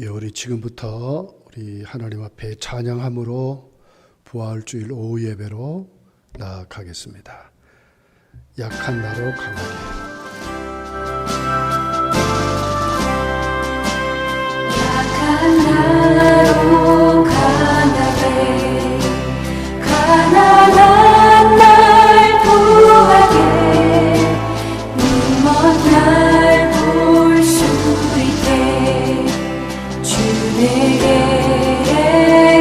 예, 우리 지금부터 우리 하나님 앞에 찬양함으로 부활주일 오후 예배로 나아가겠습니다. 약한 나로 강하게. 약한 나로 강하게 가난한 날 구하게 눈먼 날 볼 수 있게 주 내게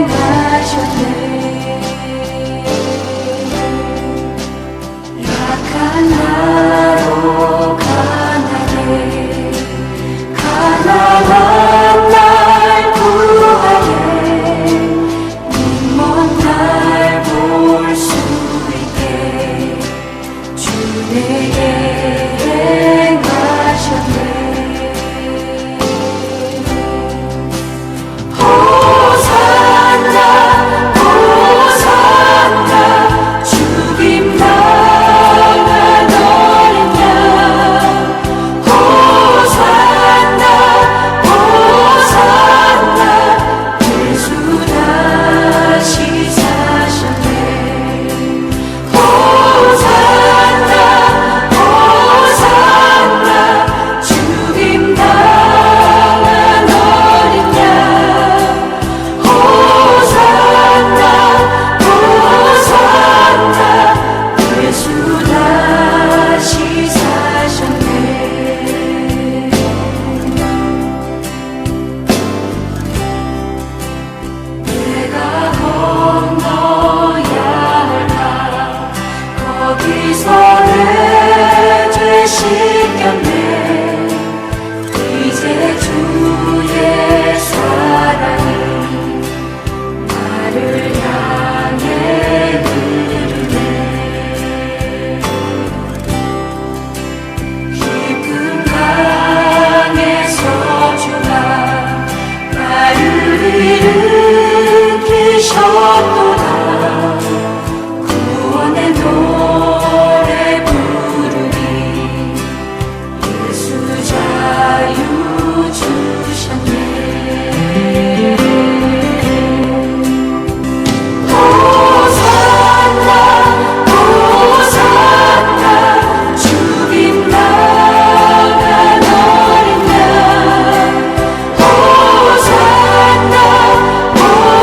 행하셨네. 약한 나로 강하게 가난한 날 구하게 눈먼 날 볼 수 있게 주 내게 행하셨네. 호산나 호산나 죽임 당한 어린 양 호산나 호산나 예수 다시 사셨네. 호산나 호산나 죽임 당한 어린 양 호산나 호산나 예수 다시 사셨네. 내가 건너야 할까 거기서 내 죄 씻겼네. 이제 주의 사랑이 나를 향해 흐르네. 깊은 강에서 주가 나를 일으키셨도다. 구원의 노래 부르리 예수 자유 주셨네. 호산나 호산나 죽임 당한 어린 양 호산나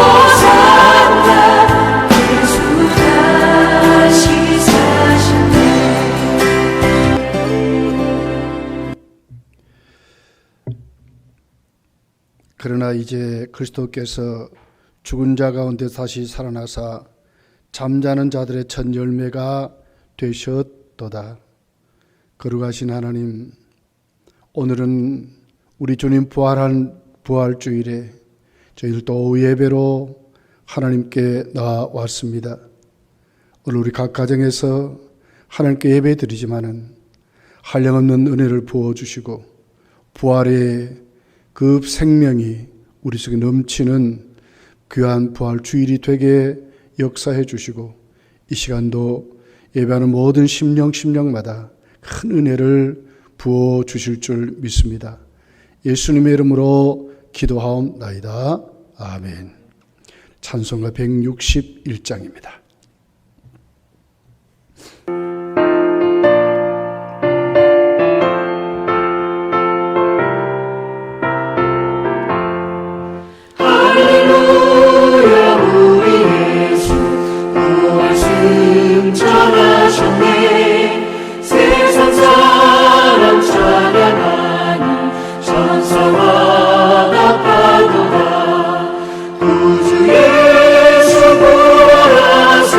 호산나 예수 다시 사셨네. 그러나 이제 그리스도께서 죽은 자 가운데 다시 살아나사 잠자는 자들의 첫 열매가 되셨도다. 거룩하신 하나님, 오늘은 우리 주님 부활한 부활주일에 저희들도 오후 예배로 하나님께 나왔습니다. 오늘 우리 각 가정에서 하나님께 예배 드리지만은 한량없는 은혜를 부어주시고 부활의 그 생명이 우리 속에 넘치는 귀한 부활주일이 되게 역사해 주시고 이 시간도 예배하는 모든 심령마다 큰 은혜를 부어 주실 줄 믿습니다. 예수님의 이름으로 기도하옵나이다. 아멘. 찬송가 161장입니다. 승천하셨네. 세상 사람 찬양하니 천사와 같아도다. 구주 예수 부활하사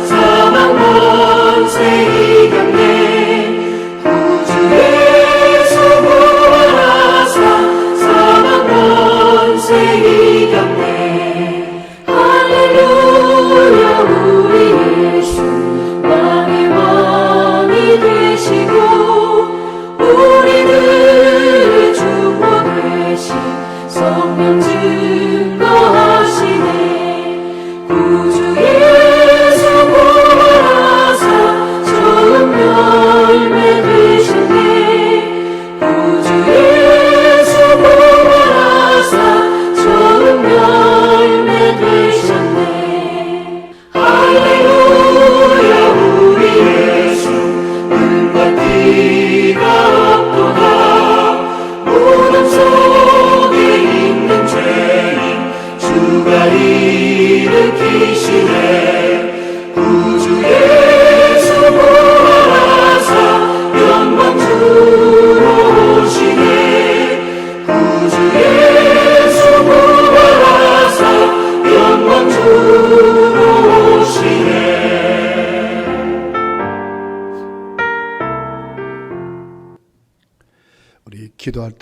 사망 권세 이겼네. 구주 예수 부활하사 사망 권세 이겼네. 할렐루야 우리 예수 왕의 왕이 되시고 우리를 축복해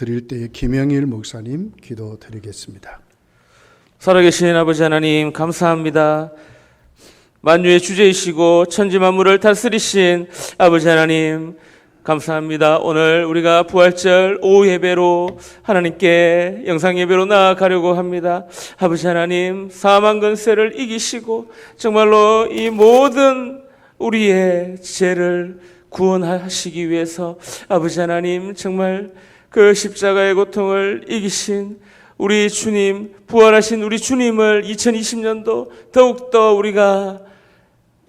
드릴 때에 김영일 목사님 기도 드리겠습니다. 살아계신 아버지 하나님 감사합니다. 만유의 주제이시고 천지 만물을 다스리신 아버지 하나님 감사합니다. 오늘 우리가 부활절 오후 예배로 하나님께 영상 예배로 나아가려고 합니다. 아버지 하나님 사망 권세를 이기시고 정말로 이 모든 우리의 죄를 구원하시기 위해서 아버지 하나님 정말 그 십자가의 고통을 이기신 우리 주님, 부활하신 우리 주님을 2020년도 더욱더 우리가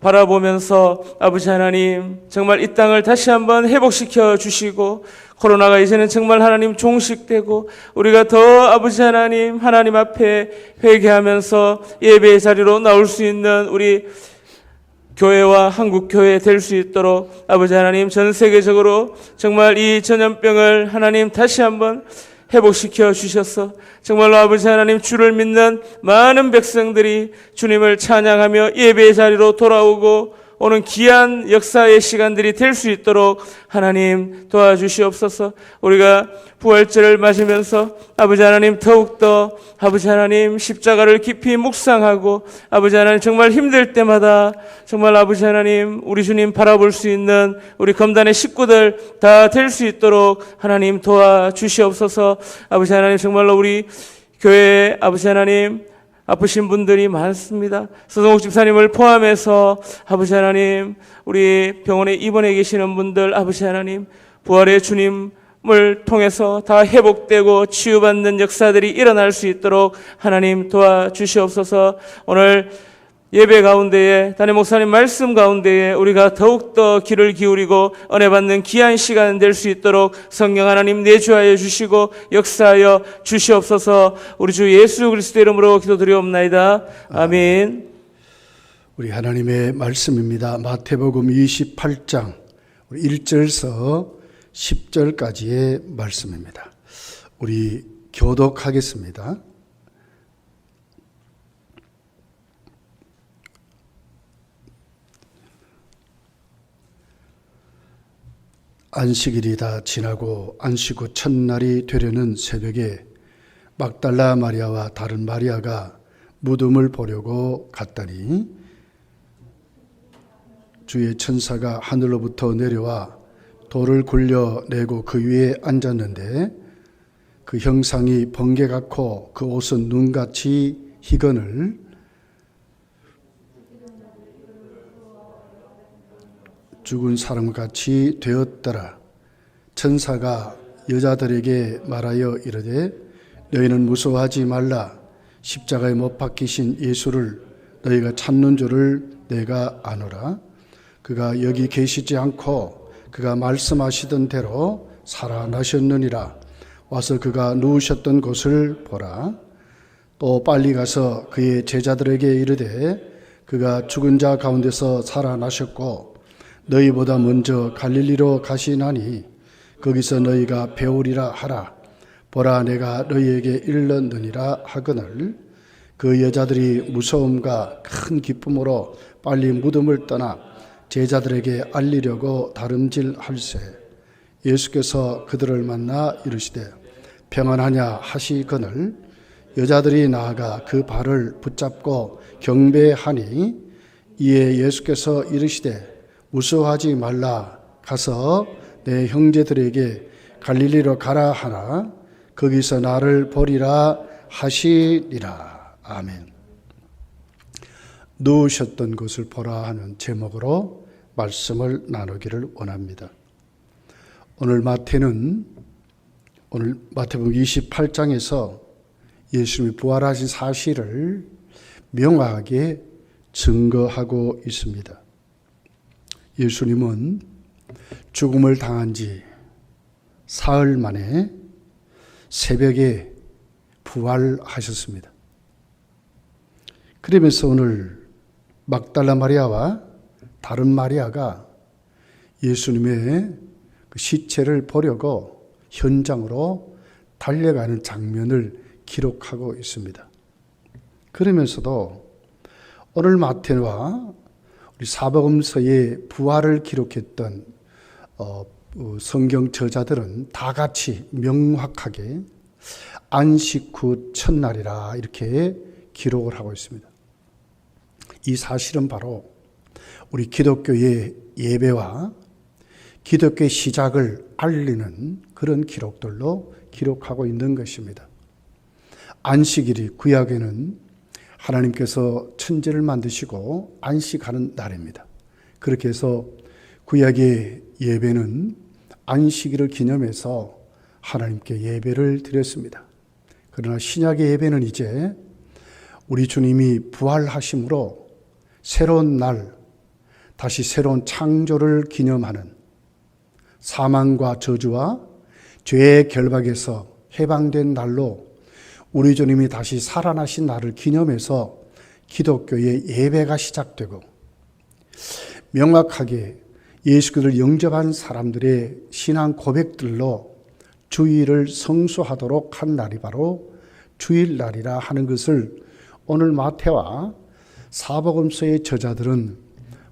바라보면서 아버지 하나님 정말 이 땅을 다시 한번 회복시켜 주시고 코로나가 이제는 정말 하나님 종식되고 우리가 더 아버지 하나님 하나님 앞에 회개하면서 예배의 자리로 나올 수 있는 우리 교회와 한국교회 될 수 있도록 아버지 하나님 전 세계적으로 정말 이 전염병을 하나님 다시 한번 회복시켜 주셔서 정말로 아버지 하나님 주를 믿는 많은 백성들이 주님을 찬양하며 예배의 자리로 돌아오고 오는 귀한 역사의 시간들이 될 수 있도록 하나님 도와주시옵소서. 우리가 부활절을 맞으면서 아버지 하나님 더욱더 아버지 하나님 십자가를 깊이 묵상하고 아버지 하나님 정말 힘들 때마다 정말 아버지 하나님 우리 주님 바라볼 수 있는 우리 검단의 식구들 다 될 수 있도록 하나님 도와주시옵소서. 아버지 하나님 정말로 우리 교회 아버지 하나님 아프신 분들이 많습니다. 서성욱 집사님을 포함해서 아버지 하나님 우리 병원에 입원해 계시는 분들 아버지 하나님 부활의 주님을 통해서 다 회복되고 치유받는 역사들이 일어날 수 있도록 하나님 도와주시옵소서. 오늘 예배 가운데에 담임 목사님 말씀 가운데에 우리가 더욱더 귀를 기울이고 은혜 받는 귀한 시간 될 수 있도록 성령 하나님 내주하여 주시고 역사하여 주시옵소서. 우리 주 예수 그리스도 이름으로 기도드리옵나이다. 아멘. 우리 하나님의 말씀입니다. 마태복음 28장 1절서 10절까지의 말씀입니다. 우리 교독하겠습니다. 안식일이 다 지나고 안식 후 첫날이 되려는 새벽에 막달라 마리아와 다른 마리아가 무덤을 보려고 갔더니 주의 천사가 하늘로부터 내려와 돌을 굴려내고 그 위에 앉았는데 그 형상이 번개 같고 그 옷은 눈같이 희건을 죽은 사람같이 되었더라. 천사가 여자들에게 말하여 이르되 너희는 무서워하지 말라. 십자가에 못 박히신 예수를 너희가 찾는 줄을 내가 아노라. 그가 여기 계시지 않고 그가 말씀하시던 대로 살아나셨느니라. 와서 그가 누우셨던 곳을 보라. 또 빨리 가서 그의 제자들에게 이르되 그가 죽은 자 가운데서 살아나셨고 너희보다 먼저 갈릴리로 가시나니 거기서 너희가 배우리라 하라. 보라 내가 너희에게 일렀느니라 하거늘 그 여자들이 무서움과 큰 기쁨으로 빨리 무덤을 떠나 제자들에게 알리려고 다름질할세. 예수께서 그들을 만나 이르시되 평안하냐 하시거늘 여자들이 나아가 그 발을 붙잡고 경배하니 이에 예수께서 이르시되 무서워하지 말라. 가서 내 형제들에게 갈릴리로 가라 하나 거기서 나를 보리라 하시리라. 아멘. 누우셨던 것을 보라 하는 제목으로 말씀을 나누기를 원합니다. 오늘 마태복음 28장에서 예수님이 부활하신 사실을 명확하게 증거하고 있습니다. 예수님은 죽음을 당한 지 사흘 만에 새벽에 부활하셨습니다. 그러면서 오늘 막달라 마리아와 다른 마리아가 예수님의 그 시체를 보려고 현장으로 달려가는 장면을 기록하고 있습니다. 그러면서도 오늘 마태와 우리 사복음서의 부활을 기록했던 성경 저자들은 다 같이 명확하게 안식 후 첫날이라 이렇게 기록을 하고 있습니다. 이 사실은 바로 우리 기독교의 예배와 기독교의 시작을 알리는 그런 기록들로 기록하고 있는 것입니다. 안식일이 구약에는 하나님께서 천지를 만드시고 안식하는 날입니다. 그렇게 해서 구약의 예배는 안식일을 기념해서 하나님께 예배를 드렸습니다. 그러나 신약의 예배는 이제 우리 주님이 부활하심으로 새로운 날, 다시 새로운 창조를 기념하는 사망과 저주와 죄의 결박에서 해방된 날로 우리 주님이 다시 살아나신 날을 기념해서 기독교의 예배가 시작되고 명확하게 예수 그리스도를 영접한 사람들의 신앙 고백들로 주일을 성수하도록 한 날이 바로 주일날이라 하는 것을 오늘 마태와 사복음서의 저자들은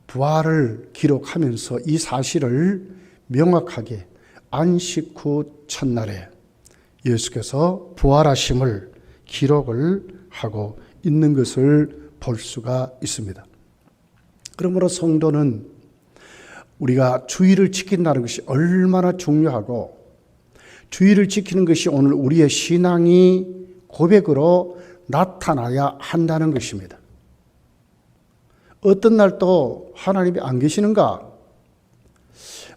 부활을 기록하면서 이 사실을 명확하게 안식 후 첫날에 예수께서 부활하심을 기록을 하고 있는 것을 볼 수가 있습니다. 그러므로 성도는 우리가 주일을 지킨다는 것이 얼마나 중요하고 주일을 지키는 것이 오늘 우리의 신앙이 고백으로 나타나야 한다는 것입니다. 어떤 날도 하나님이 안 계시는가?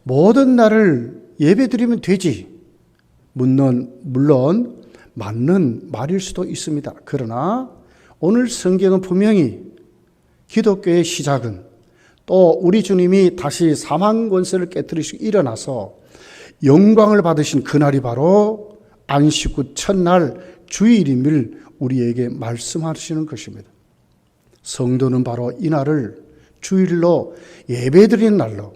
모든 날을 예배드리면 되지. 물론 맞는 말일 수도 있습니다. 그러나 오늘 성경은 분명히 기독교의 시작은 또 우리 주님이 다시 사망 권세를 깨뜨리시고 일어나서 영광을 받으신 그날이 바로 안식 후 첫날 주일임을 우리에게 말씀하시는 것입니다. 성도는 바로 이 날을 주일로 예배드리는 날로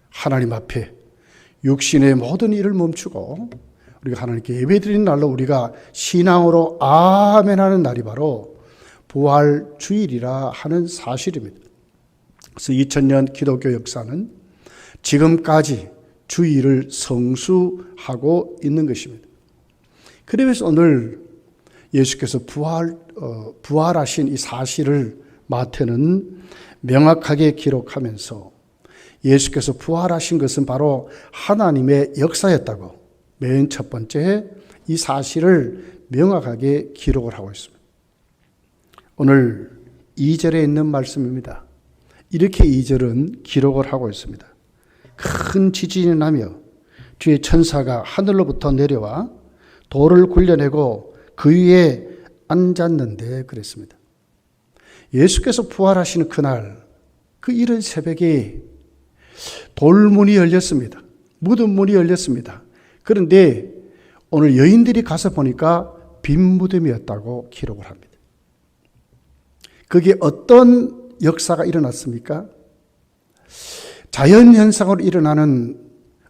하나님 앞에 육신의 모든 일을 멈추고 우리가 하나님께 예배드리는 날로 우리가 신앙으로 아멘하는 날이 바로 부활 주일이라 하는 사실입니다. 그래서 2000년 기독교 역사는 지금까지 주일을 성수하고 있는 것입니다. 그래서 오늘 예수께서 부활하신 이 사실을 마태는 명확하게 기록하면서 예수께서 부활하신 것은 바로 하나님의 역사였다고 맨 첫 번째 이 사실을 명확하게 기록을 하고 있습니다. 오늘 2절에 있는 말씀입니다. 이렇게 2절은 기록을 하고 있습니다. 큰 지진이 나며 주의 천사가 하늘로부터 내려와 돌을 굴려내고 그 위에 앉았는데 그랬습니다. 예수께서 부활하시는 그날 그 이른 새벽에 돌문이 열렸습니다. 무덤 문이 열렸습니다. 그런데 오늘 여인들이 가서 보니까 빈 무덤이었다고 기록을 합니다. 그게 어떤 역사가 일어났습니까? 자연현상으로 일어나는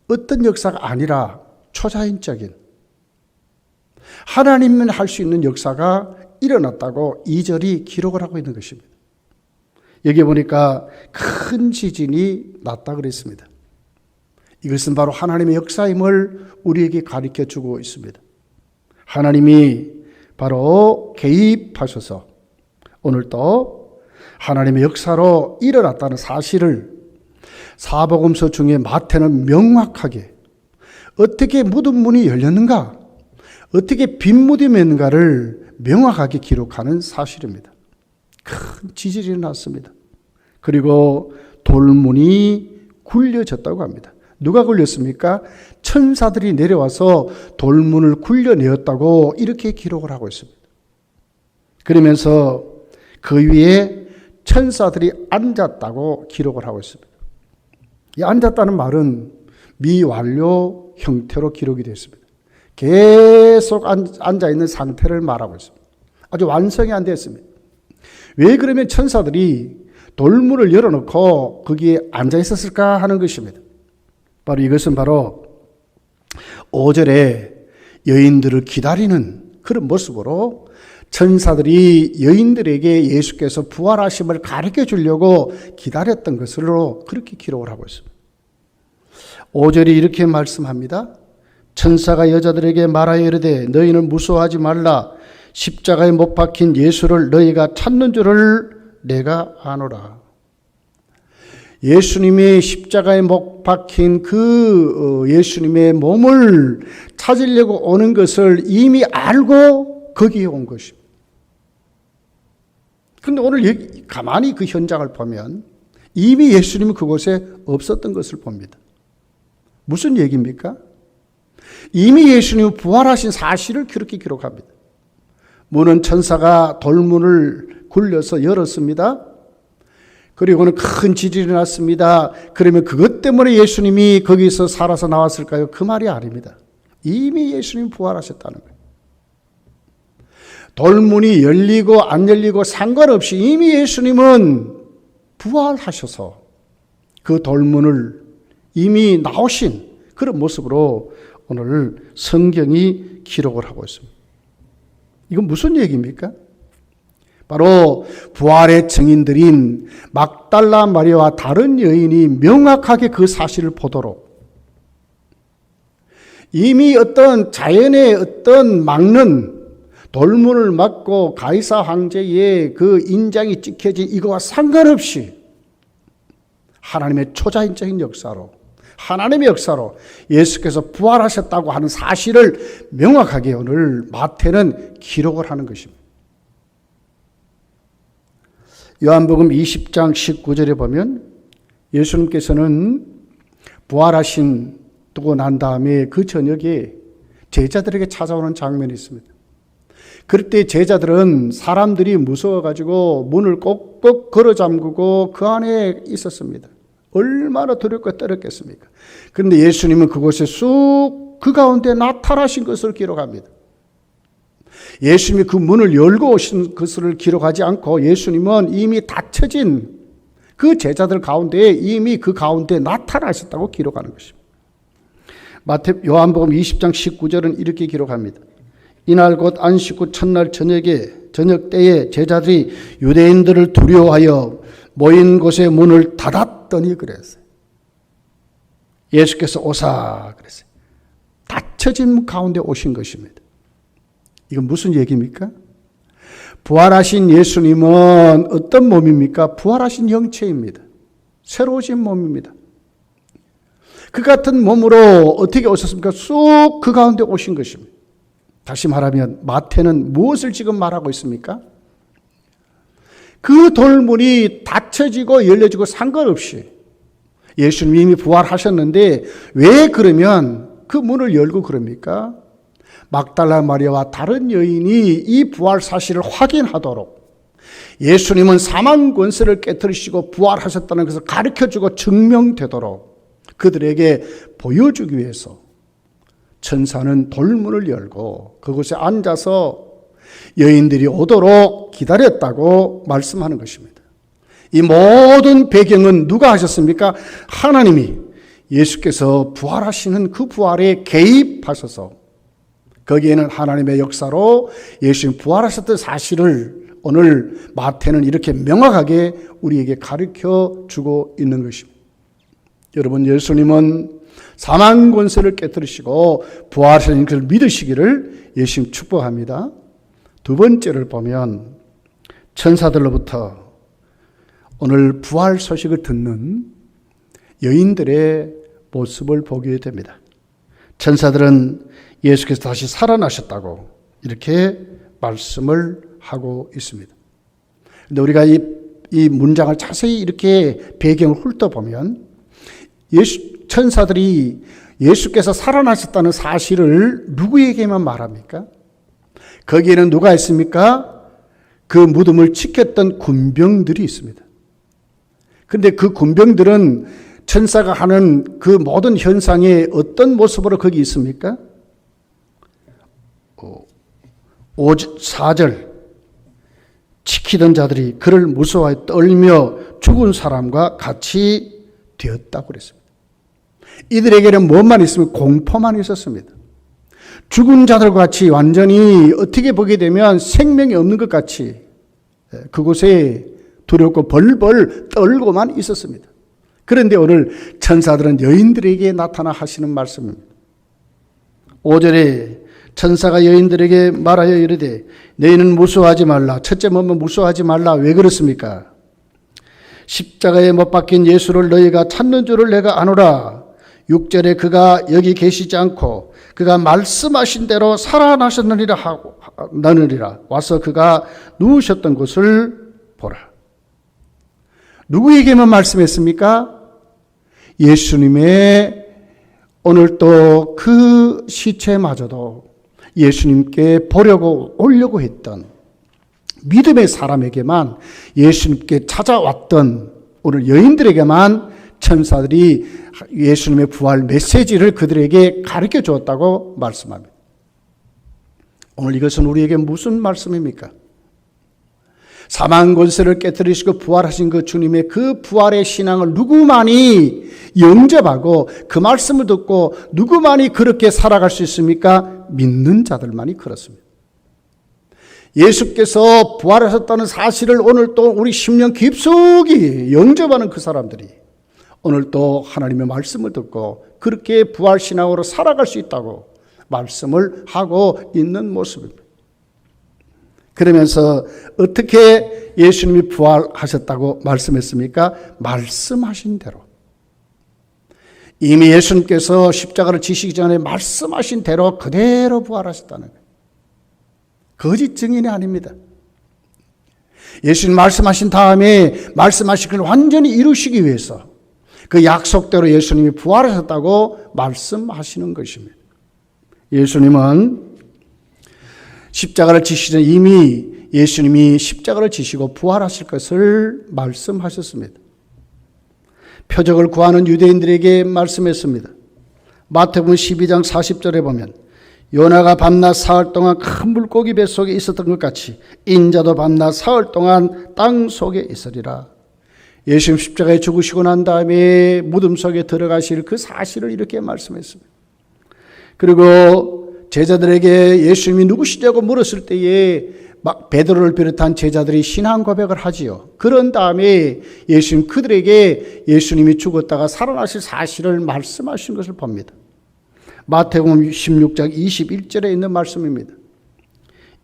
어떤 역사가 아니라 초자연적인 하나님만 할 수 있는 역사가 일어났다고 2절이 기록을 하고 있는 것입니다. 여기 보니까 큰 지진이 났다 그랬습니다. 이것은 바로 하나님의 역사임을 우리에게 가르쳐 주고 있습니다. 하나님이 바로 개입하셔서 오늘도 하나님의 역사로 일어났다는 사실을 사복음서 중에 마태는 명확하게 어떻게 무덤 문이 열렸는가, 어떻게 빈 무덤이었는가를 명확하게 기록하는 사실입니다. 큰 지진이 났습니다. 그리고 돌문이 굴려졌다고 합니다. 누가 굴렸습니까? 천사들이 내려와서 돌문을 굴려내었다고 이렇게 기록을 하고 있습니다. 그러면서 그 위에 천사들이 앉았다고 기록을 하고 있습니다. 이 앉았다는 말은 미완료 형태로 기록이 되어 있습니다. 계속 앉아있는 상태를 말하고 있습니다. 아주 완성이 안 되었습니다. 왜 그러면 천사들이 돌문을 열어놓고 거기에 앉아 있었을까 하는 것입니다. 바로 이것은 바로 5절에 여인들을 기다리는 그런 모습으로 천사들이 여인들에게 예수께서 부활하심을 가르쳐 주려고 기다렸던 것으로 그렇게 기록을 하고 있습니다. 5절이 이렇게 말씀합니다. 천사가 여자들에게 말하여 이르되 너희는 무서워하지 말라. 십자가에 못 박힌 예수를 너희가 찾는 줄을 내가 아노라. 예수님이 십자가에 못 박힌 그 예수님의 몸을 찾으려고 오는 것을 이미 알고 거기에 온 것입니다. 그런데 오늘 가만히 그 현장을 보면 이미 예수님은 그곳에 없었던 것을 봅니다. 무슨 얘기입니까? 이미 예수님은 부활하신 사실을 그렇게 기록합니다. 문은 천사가 돌문을 굴려서 열었습니다. 그리고는 큰 지진이 났습니다. 그러면 그것 때문에 예수님이 거기서 살아서 나왔을까요? 그 말이 아닙니다. 이미 예수님이 부활하셨다는 거예요. 돌문이 열리고 안 열리고 상관없이 이미 예수님은 부활하셔서 그 돌문을 이미 나오신 그런 모습으로 오늘 성경이 기록을 하고 있습니다. 이건 무슨 얘기입니까? 바로 부활의 증인들인 막달라 마리아와 다른 여인이 명확하게 그 사실을 보도록 이미 어떤 자연의 어떤 막는 돌문을 막고 가이사 황제의 그 인장이 찍혀진 이거와 상관없이 하나님의 초자연적인 역사로 하나님의 역사로 예수께서 부활하셨다고 하는 사실을 명확하게 오늘 마태는 기록을 하는 것입니다. 요한복음 20장 19절에 보면 예수님께서는 부활하신 두고 난 다음에 그 저녁에 제자들에게 찾아오는 장면이 있습니다. 그럴 때 제자들은 사람들이 무서워가지고 문을 꼭꼭 걸어 잠그고 그 안에 있었습니다. 얼마나 두렵고 떨었겠습니까? 그런데 예수님은 그곳에 쑥 그 가운데 나타나신 것을 기록합니다. 예수님이 그 문을 열고 오신 것을 기록하지 않고 예수님은 이미 닫혀진 그 제자들 가운데 이미 그 가운데 나타나셨다고 기록하는 것입니다. 요한복음 20장 19절은 이렇게 기록합니다. 이날 곧 안식 후 첫날 저녁 때에 제자들이 유대인들을 두려워하여 모인 곳의 문을 닫았더니 그랬어요. 예수께서 오사 그랬어요. 닫혀진 문 가운데 오신 것입니다. 이건 무슨 얘기입니까? 부활하신 예수님은 어떤 몸입니까? 부활하신 영체입니다. 새로우신 몸입니다. 그 같은 몸으로 어떻게 오셨습니까? 쑥 그 가운데 오신 것입니다. 다시 말하면 마태는 무엇을 지금 말하고 있습니까? 그 돌문이 닫혀지고 열려지고 상관없이 예수님이 이미 부활하셨는데 왜 그러면 그 문을 열고 그럽니까? 막달라 마리아와 다른 여인이 이 부활 사실을 확인하도록 예수님은 사망 권세를 깨뜨리시고 부활하셨다는 것을 가르쳐주고 증명되도록 그들에게 보여주기 위해서 천사는 돌문을 열고 그곳에 앉아서 여인들이 오도록 기다렸다고 말씀하는 것입니다. 이 모든 배경은 누가 하셨습니까? 하나님이 예수께서 부활하시는 그 부활에 개입하셔서 거기에는 하나님의 역사로 예수님 부활하셨던 사실을 오늘 마태는 이렇게 명확하게 우리에게 가르쳐 주고 있는 것입니다. 여러분, 예수님은 사망 권세를 깨뜨리시고 부활하신 것을 믿으시기를 예수님 축복합니다. 두 번째를 보면 천사들로부터 오늘 부활 소식을 듣는 여인들의 모습을 보게 됩니다. 천사들은 예수께서 다시 살아나셨다고 이렇게 말씀을 하고 있습니다. 그런데 우리가 이 문장을 자세히 이렇게 배경을 훑어보면 천사들이 예수께서 살아나셨다는 사실을 누구에게만 말합니까? 거기에는 누가 있습니까? 그 무덤을 지켰던 군병들이 있습니다. 그런데 그 군병들은 천사가 하는 그 모든 현상에 어떤 모습으로 거기 있습니까? 4절 지키던 자들이 그를 무서워하여 떨며 죽은 사람과 같이 되었다고 그랬습니다. 이들에게는 뭐만 있으면 공포만 있었습니다. 죽은 자들과 같이 완전히 어떻게 보게 되면 생명이 없는 것 같이 그곳에 두렵고 벌벌 떨고만 있었습니다. 그런데 오늘 천사들은 여인들에게 나타나 하시는 말씀입니다. 5절에 천사가 여인들에게 말하여 이르되 너희는 무서워하지 말라. 첫째 뭐면 무서워하지 말라. 왜 그렇습니까? 십자가에 못 박힌 예수를 너희가 찾는 줄을 내가 아노라. 6절에 그가 여기 계시지 않고 그가 말씀하신 대로 살아나셨느니라 하고 나느니라. 와서 그가 누우셨던 곳을 보라. 누구에게만 말씀했습니까? 예수님의 오늘 또 그 시체마저도 예수님께 보려고 오려고 했던 믿음의 사람에게만, 예수님께 찾아왔던 오늘 여인들에게만 천사들이 예수님의 부활 메시지를 그들에게 가르쳐 주었다고 말씀합니다. 오늘 이것은 우리에게 무슨 말씀입니까? 사망 권세를 깨뜨리시고 부활하신 그 주님의 그 부활의 신앙을 누구만이 영접하고 그 말씀을 듣고 누구만이 그렇게 살아갈 수 있습니까? 믿는 자들만이 그렇습니다. 예수께서 부활하셨다는 사실을 오늘 또 우리 심령 깊숙이 영접하는 그 사람들이 오늘 또 하나님의 말씀을 듣고 그렇게 부활신앙으로 살아갈 수 있다고 말씀을 하고 있는 모습입니다. 그러면서 어떻게 예수님이 부활하셨다고 말씀했습니까? 말씀하신 대로. 이미 예수님께서 십자가를 지시기 전에 말씀하신 대로 그대로 부활하셨다는 거예요. 거짓 증인이 아닙니다. 예수님 말씀하신 다음에 말씀하신 걸 완전히 이루시기 위해서 그 약속대로 예수님이 부활하셨다고 말씀하시는 것입니다. 예수님은 십자가를 지시기 전에 이미 예수님이 십자가를 지시고 부활하실 것을 말씀하셨습니다. 표적을 구하는 유대인들에게 말씀했습니다. 마태복음 12장 40절에 보면 요나가 밤낮 사흘 동안 큰 물고기 뱃속에 있었던 것 같이 인자도 밤낮 사흘 동안 땅 속에 있으리라. 예수님 십자가에 죽으시고 난 다음에 무덤 속에 들어가실 그 사실을 이렇게 말씀했습니다. 그리고 제자들에게 예수님이 누구시냐고 물었을 때에 막 베드로를 비롯한 제자들이 신앙 고백을 하지요. 그런 다음에 예수님 그들에게 예수님이 죽었다가 살아나실 사실을 말씀하신 것을 봅니다. 마태복음 16장 21절에 있는 말씀입니다.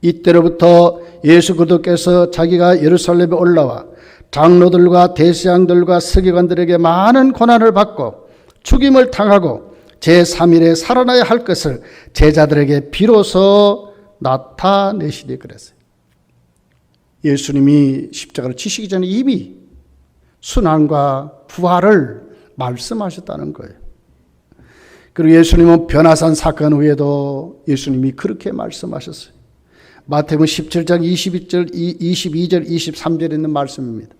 이때로부터 예수 그리스도께서 자기가 예루살렘에 올라와 장로들과 대제사장들과 서기관들에게 많은 고난을 받고 죽임을 당하고 제3일에 살아나야 할 것을 제자들에게 비로소 나타내시되 그랬어요. 예수님이 십자가를 지시기 전에 이미 순환과 부활을 말씀하셨다는 거예요. 그리고 예수님은 변화산 사건 후에도 예수님이 그렇게 말씀하셨어요. 마태복음 17장 22절 23절에 있는 말씀입니다.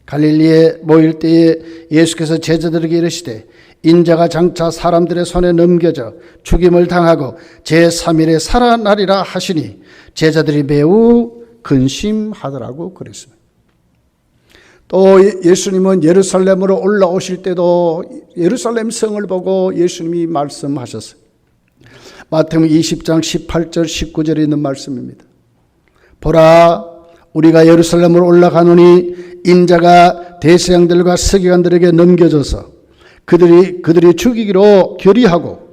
갈릴리에 모일 때에 예수께서 제자들에게 이르시되 인자가 장차 사람들의 손에 넘겨져 죽임을 당하고 제3일에 살아나리라 하시니 제자들이 매우 근심하더라고 그랬습니다. 또 예수님은 예루살렘으로 올라오실 때도 예루살렘 성을 보고 예수님이 말씀하셨어요. 마태복음 20장 18절 19절에 있는 말씀입니다. 보라 우리가 예루살렘으로 올라가노니 인자가 대제사장들과 서기관들에게 넘겨져서 그들이 죽이기로 결의하고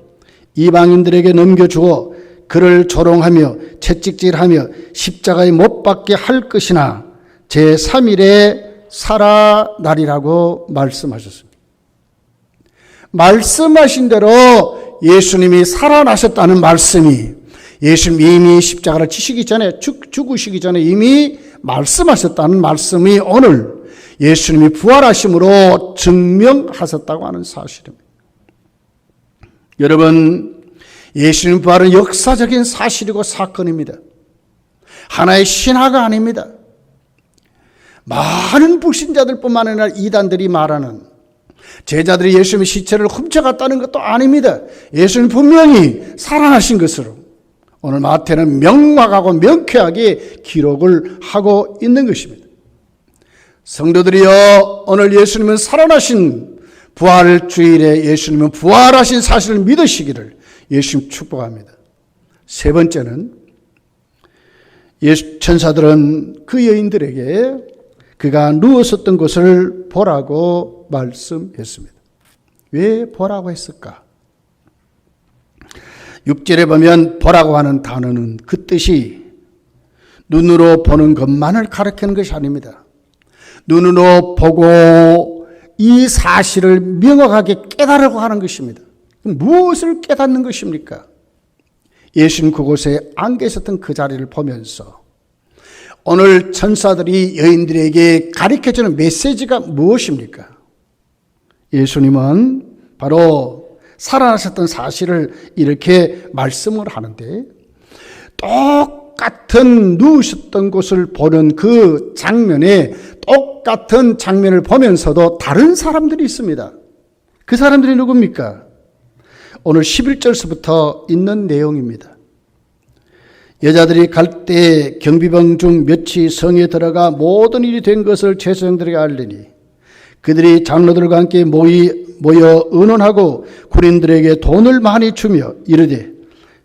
이방인들에게 넘겨주어 그를 조롱하며 채찍질하며 십자가에 못 박게 할 것이나 제3일에 살아나리라고 말씀하셨습니다. 말씀하신 대로 예수님이 살아나셨다는 말씀이 예수님 이미 십자가를 지시기 전에 죽으시기 전에 이미 말씀하셨다는 말씀이 오늘 예수님이 부활하심으로 증명하셨다고 하는 사실입니다. 여러분, 예수님 부활은 역사적인 사실이고 사건입니다. 하나의 신화가 아닙니다. 많은 불신자들뿐만 아니라 이단들이 말하는 제자들이 예수님의 시체를 훔쳐갔다는 것도 아닙니다. 예수님 분명히 살아나신 것으로 오늘 마태는 명확하고 명쾌하게 기록을 하고 있는 것입니다. 성도들이여, 오늘 예수님은 살아나신 부활 주일에 예수님은 부활하신 사실을 믿으시기를 예수님 축복합니다. 세 번째는 천사들은 그 여인들에게 그가 누웠었던 것을 보라고 말씀했습니다. 왜 보라고 했을까? 6절에 보면 보라고 하는 단어는 그 뜻이 눈으로 보는 것만을 가리키는 것이 아닙니다. 눈으로 보고 이 사실을 명확하게 깨달으려고 하는 것입니다. 무엇을 깨닫는 것입니까? 예수님 그곳에 앉아 있었던 그 자리를 보면서 오늘 천사들이 여인들에게 가르쳐주는 메시지가 무엇입니까? 예수님은 바로 살아나셨던 사실을 이렇게 말씀을 하는데, 똑같은 누우셨던 곳을 보는 그 장면에 똑같은 장면을 보면서도 다른 사람들이 있습니다. 그 사람들이 누굽니까? 오늘 11절서부터 있는 내용입니다. 여자들이 갈 때 경비병 중 몇이 성에 들어가 모든 일이 된 것을 제사장들에게 알리니 그들이 장로들과 함께 모여 의논하고 군인들에게 돈을 많이 주며 이르되,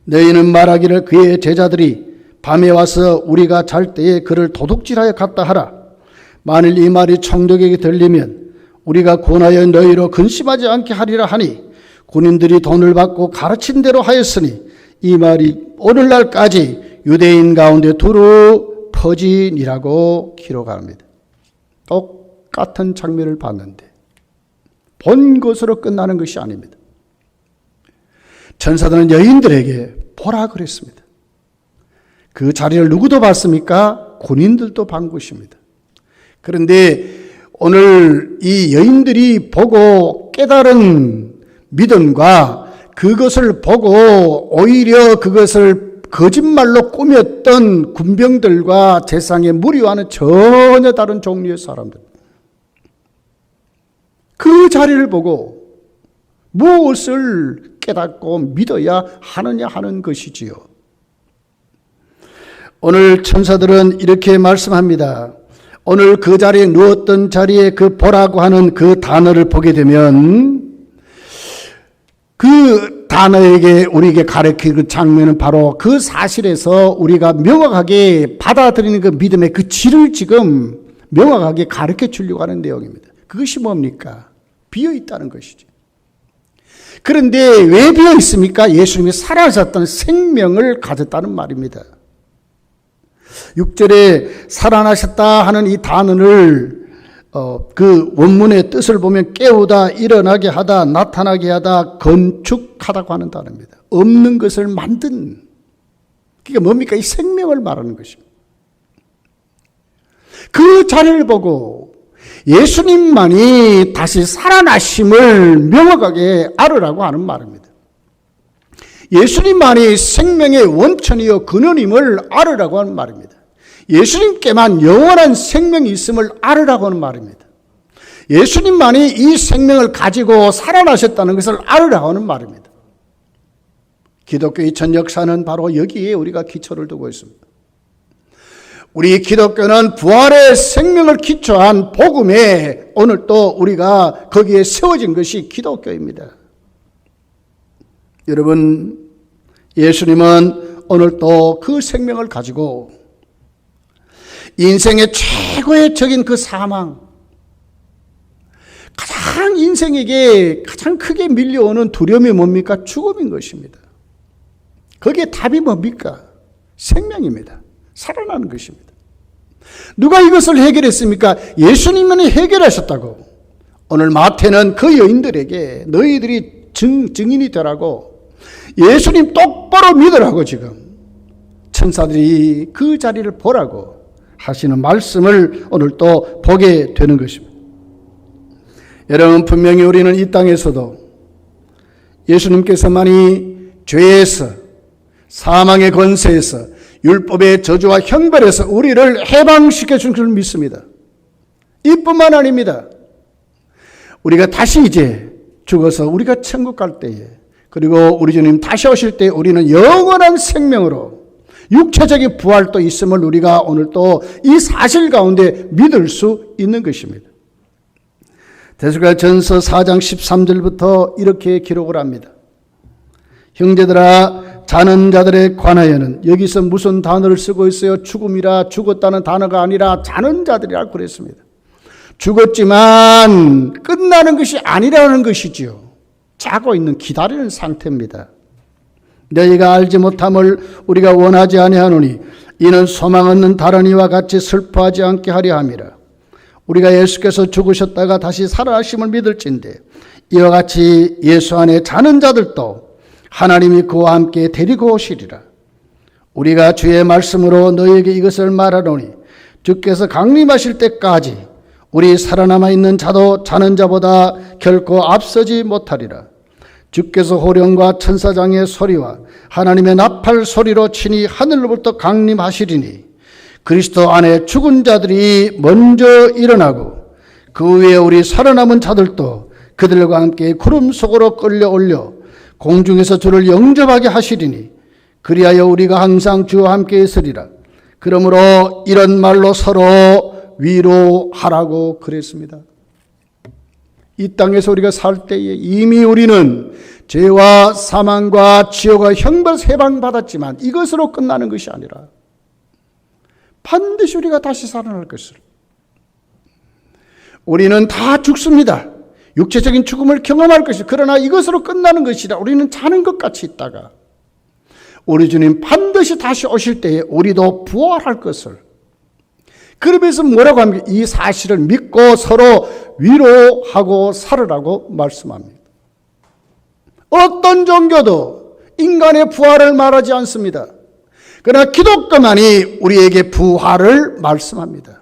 너희는 말하기를 그의 제자들이 밤에 와서 우리가 잘 때에 그를 도둑질하여 갔다 하라. 만일 이 말이 총독에게 들리면 우리가 권하여 너희로 근심하지 않게 하리라 하니, 군인들이 돈을 받고 가르친 대로 하였으니 이 말이 오늘날까지 유대인 가운데 두루 퍼지니라고 기록합니다. 똑같은 장면을 봤는데 본 것으로 끝나는 것이 아닙니다. 천사들은 여인들에게 보라 그랬습니다. 그 자리를 누구도 봤습니까? 군인들도 본 것입니다. 그런데 오늘 이 여인들이 보고 깨달은 믿음과 그것을 보고 오히려 그것을 거짓말로 꾸몄던 군병들과 제상의 무리와는 전혀 다른 종류의 사람들. 그 자리를 보고 무엇을 깨닫고 믿어야 하느냐 하는 것이지요. 오늘 천사들은 이렇게 말씀합니다. 오늘 그 자리에 누웠던 자리에 그 보라고 하는 그 단어를 보게 되면 그 단어에게 우리에게 가르치는 그 장면은 바로 그 사실에서 우리가 명확하게 받아들이는 그 믿음의 그 질을 지금 명확하게 가르쳐 주려고 하는 내용입니다. 그것이 뭡니까? 비어 있다는 것이죠. 그런데 왜 비어 있습니까? 예수님이 살아나셨던 생명을 가졌다는 말입니다. 6절에 살아나셨다 하는 이 단어를 그 원문의 뜻을 보면 깨우다, 일어나게 하다, 나타나게 하다, 건축하다고 하는 단어입니다. 없는 것을 만든, 그게 뭡니까? 이 생명을 말하는 것입니다. 그 자리를 보고 예수님만이 다시 살아나심을 명확하게 알으라고 하는 말입니다. 예수님만이 생명의 원천이요 근원임을 알으라고 하는 말입니다. 예수님께만 영원한 생명이 있음을 알으라고 하는 말입니다. 예수님만이 이 생명을 가지고 살아나셨다는 것을 알으라고 하는 말입니다. 기독교의 전 역사는 바로 여기에 우리가 기초를 두고 있습니다. 우리 기독교는 부활의 생명을 기초한 복음에 오늘 또 우리가 거기에 세워진 것이 기독교입니다. 여러분, 예수님은 오늘 또 그 생명을 가지고 인생의 최고의 적인 그 사망, 가장 인생에게 가장 크게 밀려오는 두려움이 뭡니까? 죽음인 것입니다. 거기에 답이 뭡니까? 생명입니다. 살아나는 것입니다. 누가 이것을 해결했습니까? 예수님만이 해결하셨다고. 오늘 마태는 그 여인들에게 너희들이 증인이 되라고, 예수님 똑바로 믿으라고 지금 천사들이 그 자리를 보라고 하시는 말씀을 오늘 또 보게 되는 것입니다. 여러분, 분명히 우리는 이 땅에서도 예수님께서만이 죄에서, 사망의 권세에서, 율법의 저주와 형벌에서 우리를 해방시켜 준 줄 믿습니다. 이뿐만 아닙니다. 우리가 다시 이제 죽어서 우리가 천국 갈 때에, 그리고 우리 주님 다시 오실 때 우리는 영원한 생명으로 육체적인 부활도 있음을 우리가 오늘 또 이 사실 가운데 믿을 수 있는 것입니다. 데살로니가전서 4장 13절부터 이렇게 기록을 합니다. 형제들아, 자는 자들에 관하여는 여기서 무슨 단어를 쓰고 있어요? 죽음이라, 죽었다는 단어가 아니라 자는 자들이라고 그랬습니다. 죽었지만 끝나는 것이 아니라는 것이지요. 자고 있는, 기다리는 상태입니다. 너희가 알지 못함을 우리가 원하지 아니하노니 이는 소망 없는 다른 이와 같이 슬퍼하지 않게 하려 함이라. 우리가 예수께서 죽으셨다가 다시 살아나심을 믿을진대 이와 같이 예수 안에 자는 자들도 하나님이 그와 함께 데리고 오시리라. 우리가 주의 말씀으로 너희에게 이것을 말하노니 주께서 강림하실 때까지 우리 살아남아 있는 자도 자는 자보다 결코 앞서지 못하리라. 주께서 호령과 천사장의 소리와 하나님의 나팔 소리로 친히 하늘로부터 강림하시리니 그리스도 안에 죽은 자들이 먼저 일어나고 그 위에 우리 살아남은 자들도 그들과 함께 구름 속으로 끌려 올려 공중에서 주를 영접하게 하시리니 그리하여 우리가 항상 주와 함께 있으리라. 그러므로 이런 말로 서로 위로하라고 그랬습니다. 이 땅에서 우리가 살 때에 이미 우리는 죄와 사망과 지옥과 형벌 해방받았지만 이것으로 끝나는 것이 아니라 반드시 우리가 다시 살아날 것을. 우리는 다 죽습니다. 육체적인 죽음을 경험할 것이. 그러나 이것으로 끝나는 것이라 우리는 자는 것 같이 있다가 우리 주님 반드시 다시 오실 때에 우리도 부활할 것을. 그러면서 뭐라고 합니까? 이 사실을 믿고 서로 위로하고 살으라고 말씀합니다. 어떤 종교도 인간의 부활을 말하지 않습니다. 그러나 기독교만이 우리에게 부활을 말씀합니다.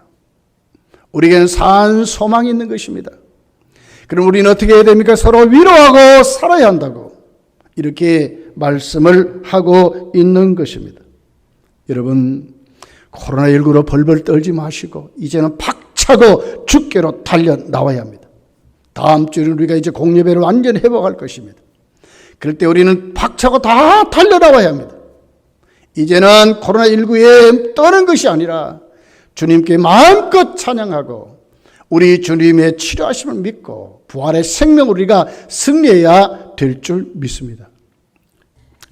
우리에게는 산 소망이 있는 것입니다. 그럼 우리는 어떻게 해야 됩니까? 서로 위로하고 살아야 한다고 이렇게 말씀을 하고 있는 것입니다. 여러분, 코로나19로 벌벌 떨지 마시고 이제는 박차고 주께로 달려 나와야 합니다. 다음 주에 우리가 이제 공예배를 완전히 회복할 것입니다. 그럴 때 우리는 박차고 다 달려 나와야 합니다. 이제는 코로나19에 떠는 것이 아니라 주님께 마음껏 찬양하고 우리 주님의 치료하심을 믿고 부활의 생명을 우리가 승리해야 될 줄 믿습니다.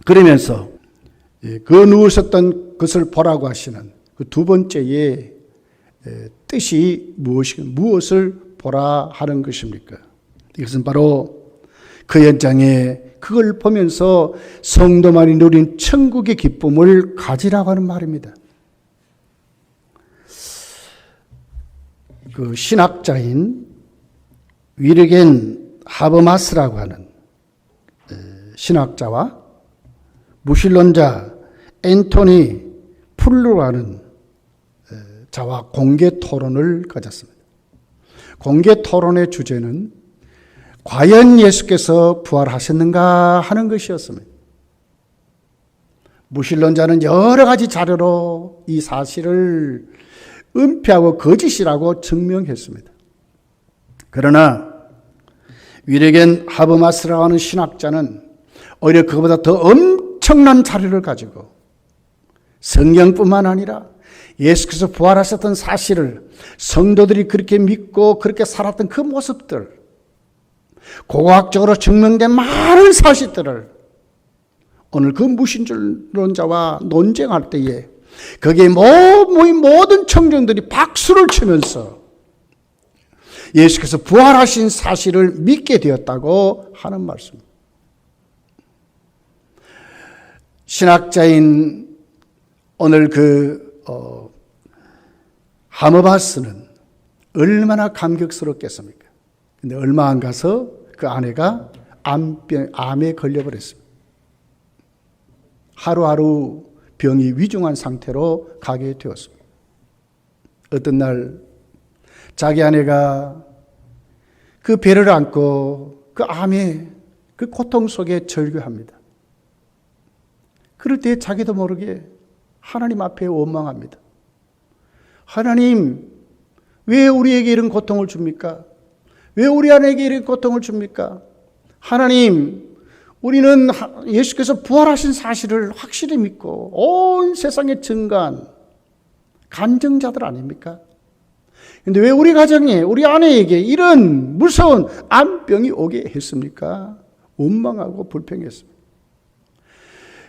그러면서 그 누우셨던 것을 보라고 하시는 그 두 번째의 뜻이 무엇을 보라 하는 것입니까? 이것은 바로 그 현장에 그걸 보면서 성도만이 누린 천국의 기쁨을 가지라고 하는 말입니다. 그 신학자인 위르겐 하버마스라고 하는 신학자와 무신론자 앤토니 풀루라는 자와 공개 토론을 가졌습니다. 공개 토론의 주제는 과연 예수께서 부활하셨는가 하는 것이었습니다. 무신론자는 여러 가지 자료로 이 사실을 은폐하고 거짓이라고 증명했습니다. 그러나 위르겐 하버마스라고 하는 신학자는 오히려 그보다 더 엄청난 자료를 가지고 성경뿐만 아니라 예수께서 부활하셨던 사실을 성도들이 그렇게 믿고 그렇게 살았던 그 모습들, 고고학적으로 증명된 많은 사실들을 오늘 그 무신론자와 논쟁할 때에 거기에 모든 청중들이 박수를 치면서 예수께서 부활하신 사실을 믿게 되었다고 하는 말씀. 신학자인 오늘 하머바스는 얼마나 감격스럽겠습니까? 근데 얼마 안 가서 그 아내가 암에 걸려버렸습니다. 하루하루 병이 위중한 상태로 가게 되었습니다. 어떤 날 자기 아내가 그 배를 안고 그 암의 그 고통 속에 절규합니다. 그럴 때 자기도 모르게 하나님 앞에 원망합니다. 하나님, 왜 우리에게 이런 고통을 줍니까? 왜 우리 아내에게 이런 고통을 줍니까? 하나님, 우리는 예수께서 부활하신 사실을 확실히 믿고 온 세상에 증거한 간증자들 아닙니까? 그런데 왜 우리 가정에, 우리 아내에게 이런 무서운 암병이 오게 했습니까? 원망하고 불평했습니다.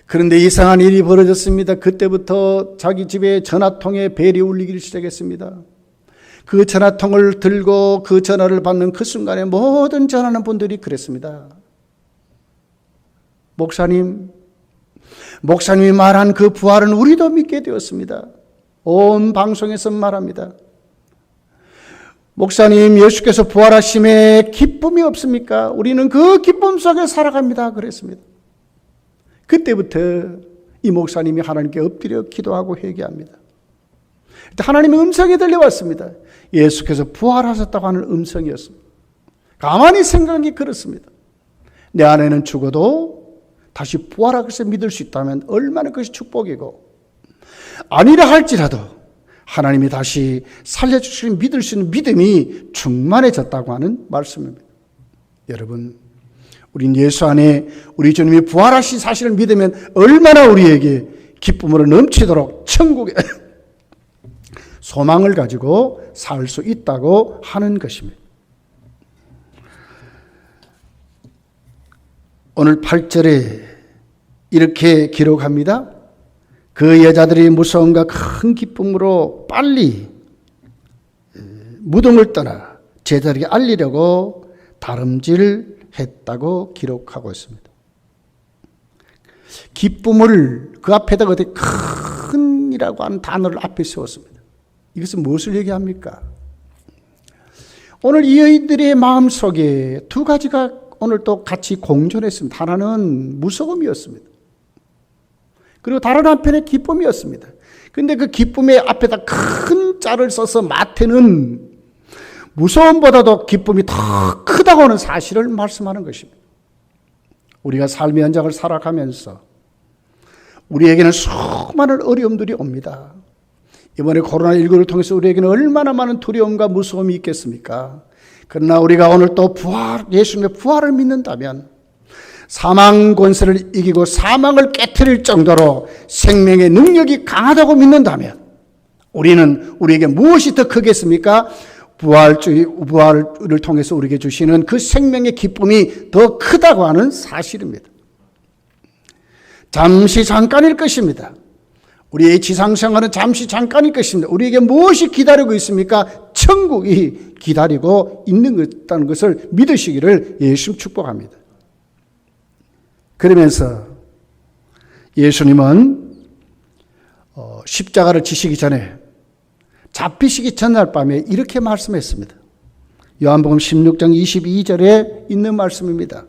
그런데 이상한 일이 벌어졌습니다. 그때부터 자기 집에 전화통에 벨이 울리기 시작했습니다. 그 전화통을 들고 그 전화를 받는 그 순간에 모든 전화하는 분들이 그랬습니다. 목사님이 말한 그 부활은 우리도 믿게 되었습니다. 온 방송에서 말합니다. 목사님, 예수께서 부활하심에 기쁨이 없습니까? 우리는 그 기쁨 속에 살아갑니다. 그랬습니다. 그때부터 이 목사님이 하나님께 엎드려 기도하고 회개합니다. 하나님의 음성이 들려왔습니다. 예수께서 부활하셨다고 하는 음성이었습니다. 가만히 생각이 그렇습니다. 내 아내는 죽어도 다시 부활하셔서 믿을 수 있다면 얼마나 그것이 축복이고, 아니라 할지라도 하나님이 다시 살려주시는 믿을 수 있는 믿음이 충만해졌다고 하는 말씀입니다. 여러분, 우린 예수 안에 우리 주님이 부활하신 사실을 믿으면 얼마나 우리에게 기쁨으로 넘치도록 천국의 소망을 가지고 살 수 있다고 하는 것입니다. 오늘 8절에 이렇게 기록합니다. 그 여자들이 무서움과 큰 기쁨으로 빨리 무덤을 떠나 제자들에게 알리려고 다름질했다고 기록하고 있습니다. 기쁨을 그 앞에다가 큰이라고 하는 단어를 앞에 세웠습니다. 이것은 무엇을 얘기합니까? 오늘 이 여인들의 마음속에 두 가지가 오늘 또 같이 공존했습니다. 하나는 무서움이었습니다. 그리고 다른 한편의 기쁨이었습니다. 그런데 그 기쁨의 앞에다 큰 자를 써서 마태는 무서움보다도 기쁨이 더 크다고 하는 사실을 말씀하는 것입니다. 우리가 삶의 현장을 살아가면서 우리에게는 수많은 어려움들이 옵니다. 이번에 코로나19를 통해서 우리에게는 얼마나 많은 두려움과 무서움이 있겠습니까? 그러나 우리가 오늘 또 예수님의 부활을 믿는다면 사망 권세를 이기고 사망을 깨트릴 정도로 생명의 능력이 강하다고 믿는다면 우리에게 무엇이 더 크겠습니까? 부활을 통해서 우리에게 주시는 그 생명의 기쁨이 더 크다고 하는 사실입니다. 잠시 잠깐일 것입니다. 우리의 지상생활은 잠시 잠깐일 것입니다. 우리에게 무엇이 기다리고 있습니까? 천국이 기다리고 있는 것을 믿으시기를 예수님 축복합니다. 그러면서 예수님은 십자가를 지시기 전에 잡히시기 전날 밤에 이렇게 말씀했습니다. 요한복음 16장 22절에 있는 말씀입니다.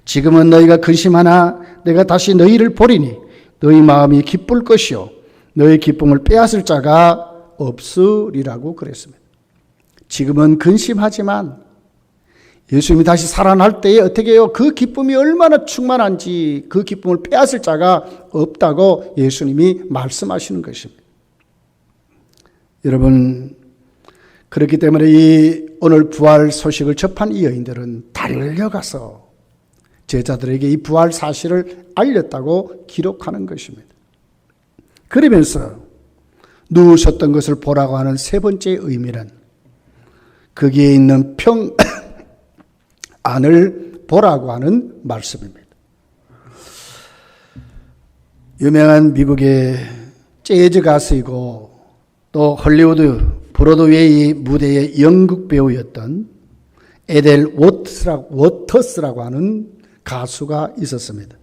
지금은 너희가 근심하나 내가 다시 너희를 보리니 너희 마음이 기쁠 것이요 너희 기쁨을 빼앗을 자가 없으리라고 그랬습니다. 지금은 근심하지만 예수님이 다시 살아날 때에 어떻게 해요? 그 기쁨이 얼마나 충만한지 그 기쁨을 빼앗을 자가 없다고 예수님이 말씀하시는 것입니다. 여러분, 그렇기 때문에 이 오늘 부활 소식을 접한 이 여인들은 달려가서 제자들에게 이 부활 사실을 알렸다고 기록하는 것입니다. 그러면서 누우셨던 것을 보라고 하는 세 번째 의미는 거기에 있는 안을 보라고 하는 말씀입니다. 유명한 미국의 재즈 가수이고 또 헐리우드 브로드웨이 무대의 연극 배우였던 에델 워터스라고 하는 가수가 있었습니다.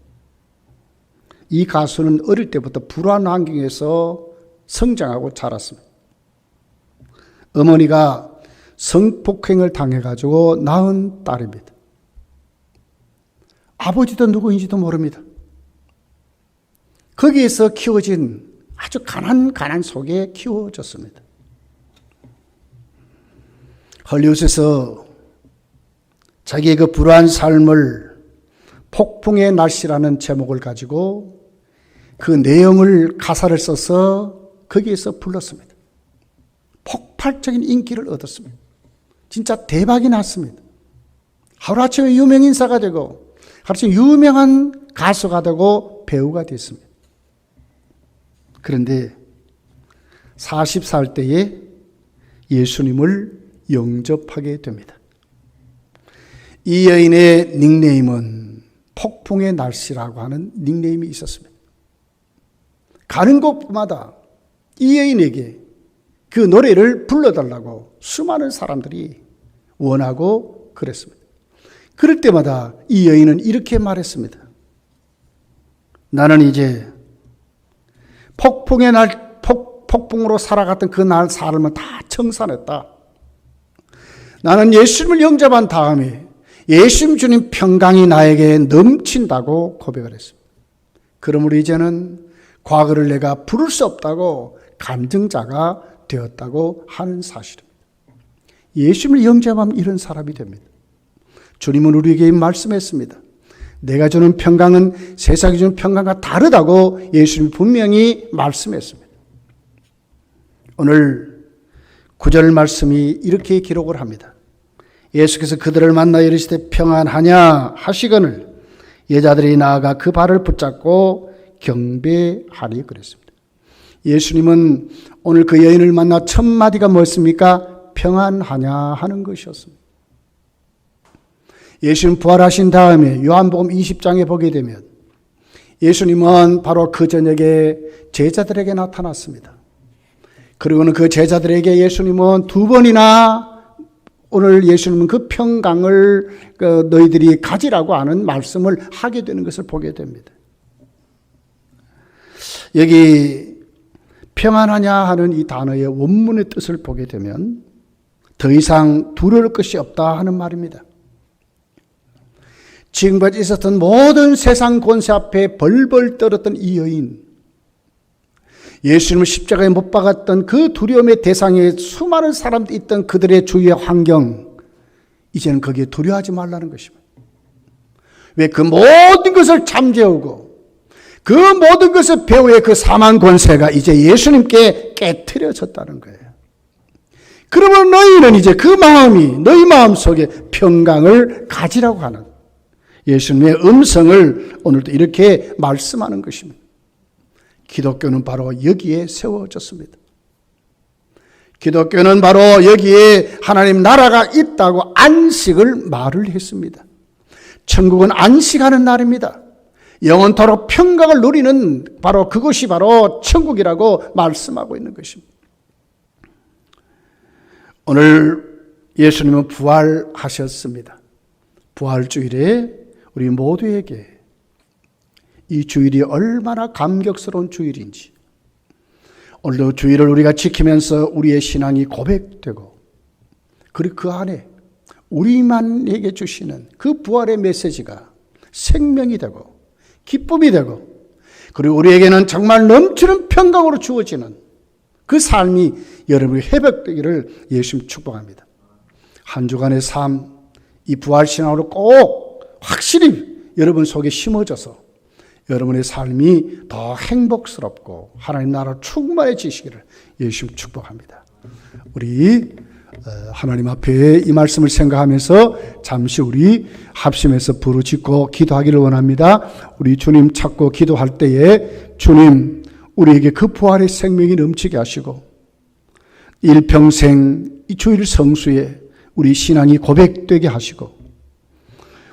이 가수는 어릴 때부터 불안 환경에서 성장하고 자랐습니다. 어머니가 성폭행을 당해가지고 낳은 딸입니다. 아버지도 누구인지도 모릅니다. 거기에서 키워진 아주 가난 속에 키워졌습니다. 헐리우드에서 자기의 그 불우한 삶을 폭풍의 날씨라는 제목을 가지고 그 내용을 가사를 써서 거기에서 불렀습니다. 폭발적인 인기를 얻었습니다. 진짜 대박이 났습니다. 하루아침에 유명 인사가 되고 하루아침에 유명한 가수가 되고 배우가 됐습니다. 그런데 40살 때에 예수님을 영접하게 됩니다. 이 여인의 닉네임은 폭풍의 날씨라고 하는 닉네임이 있었습니다. 가는 곳마다 이 여인에게 그 노래를 불러달라고 수많은 사람들이 원하고 그랬습니다. 그럴 때마다 이 여인은 이렇게 말했습니다. 나는 이제 폭풍으로 살아갔던 그 날 삶을 다 청산했다. 나는 예수님을 영접한 다음에 예수님 주님 평강이 나에게 넘친다고 고백을 했습니다. 그러므로 이제는 과거를 내가 부를 수 없다고 간증자가 되었다고 하는 사실입니다. 예수님을 영접하면 이런 사람이 됩니다. 주님은 우리에게 말씀했습니다. 내가 주는 평강은 세상이 주는 평강과 다르다고 예수님이 분명히 말씀했습니다. 오늘 9절 말씀이 이렇게 기록을 합니다. 예수께서 그들을 만나 이르시되 평안하냐 하시거늘 여자들이 나아가 그 발을 붙잡고 경배하리 그랬습니다. 예수님은 오늘 그 여인을 만나 첫 마디가 뭐였습니까? 평안하냐 하는 것이었습니다. 예수님 부활하신 다음에 요한복음 20장에 보게 되면 예수님은 바로 그 저녁에 제자들에게 나타났습니다. 그리고는 그 제자들에게 예수님은 두 번이나 오늘 예수님은 그 평강을 너희들이 가지라고 하는 말씀을 하게 되는 것을 보게 됩니다. 여기 평안하냐 하는 이 단어의 원문의 뜻을 보게 되면 더 이상 두려울 것이 없다 하는 말입니다. 지금까지 있었던 모든 세상 권세 앞에 벌벌 떨었던 이 여인, 예수님을 십자가에 못 박았던 그 두려움의 대상에 수많은 사람들이 있던 그들의 주위의 환경, 이제는 거기에 두려워하지 말라는 것입니다. 왜? 그 모든 것을 잠재우고 그 모든 것을 배후의 그 사망 권세가 이제 예수님께 깨트려졌다는 거예요. 그러면 너희는 이제 그 마음이 너희 마음 속에 평강을 가지라고 하는 예수님의 음성을 오늘도 이렇게 말씀하는 것입니다. 기독교는 바로 여기에 세워졌습니다. 기독교는 바로 여기에 하나님 나라가 있다고 안식을 말을 했습니다. 천국은 안식하는 날입니다. 영원토록 평강을 누리는 바로 그것이 바로 천국이라고 말씀하고 있는 것입니다. 오늘 예수님은 부활하셨습니다. 부활주일에 우리 모두에게 이 주일이 얼마나 감격스러운 주일인지, 오늘도 주일을 우리가 지키면서 우리의 신앙이 고백되고, 그리고 그 안에 우리만에게 주시는 그 부활의 메시지가 생명이 되고 기쁨이 되고, 그리고 우리에게는 정말 넘치는 평강으로 주어지는 그 삶이 여러분의 회복되기를 예수님 축복합니다. 한 주간의 삶, 이 부활신앙으로 꼭 확실히 여러분 속에 심어져서 여러분의 삶이 더 행복스럽고 하나님 나라 충만해지시기를 예수님 축복합니다. 우리 하나님 앞에 이 말씀을 생각하면서 잠시 우리 합심해서 부르짖고 기도하기를 원합니다. 우리 주님 찾고 기도할 때에 주님 우리에게 그 부활의 생명이 넘치게 하시고 일평생 이 주일 성수에 우리 신앙이 고백되게 하시고